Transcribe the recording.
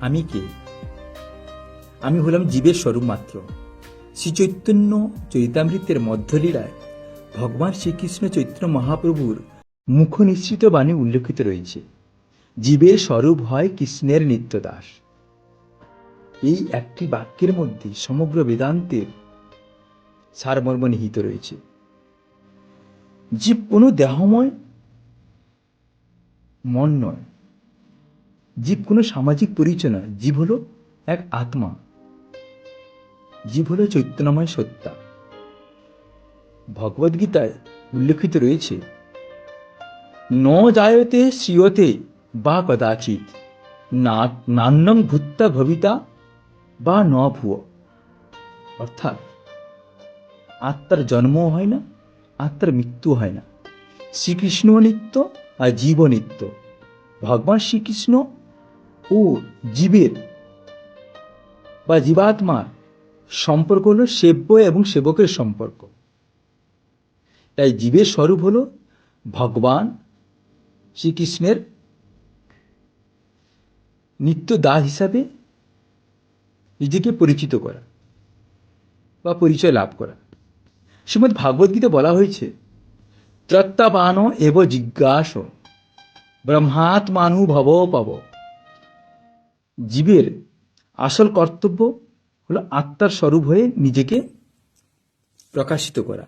আমি কে? আমি হলাম জীবের স্বরূপ মাত্র। শ্রী চৈতন্য চরিতামৃতের মধ্যলীলায় ভগবান শ্রীকৃষ্ণ চৈতন্য মহাপ্রভুর মুখ নিঃসৃত বাণী উল্লেখিত রয়েছে, জীবের স্বরূপ হয় কৃষ্ণের নিত্যদাস। এই একটি বাক্যের মধ্যে সমগ্র বেদান্তের সারমর্ম নিহিত রয়েছে। জীব কোনো দেহময় মন নয়, জীব কোনো সামাজিক পরিচয় নয়, জীব হলো এক আত্মা, জীব হলো চৈতন্যময় সত্তা। ভগবদ্গীতায় উল্লেখিত রয়েছে, ন জায়তে শ্রিয়তে বা কদাচিৎ নান্যং ভূত্বা ভবিতা বা ন ভুয়। অর্থাৎ আত্মার জন্মও হয় না, আত্মার মৃত্যু হয় না। শ্রীকৃষ্ণ নিত্য আর জীব নিত্য। ভগবান শ্রীকৃষ্ণ ও জীবের বা জীবাত্মার সম্পর্ক হলো সেব্য এবং সেবকের সম্পর্ক। তাই জীবের স্বরূপ হলো ভগবান শ্রীকৃষ্ণের নিত্য দাস হিসাবে নিজেকে পরিচিত করা বা পরিচয় লাভ করা। শ্রীমদ্ ভাগবদ্গীতা বলা হয়েছে, ত্রত্তাপান এব জিজ্ঞাস ব্রহ্মাত্মানুভব পাব। জীবের আসল কর্তব্য হলো আত্মার স্বরূপ হয়ে নিজেকে প্রকাশিত করা।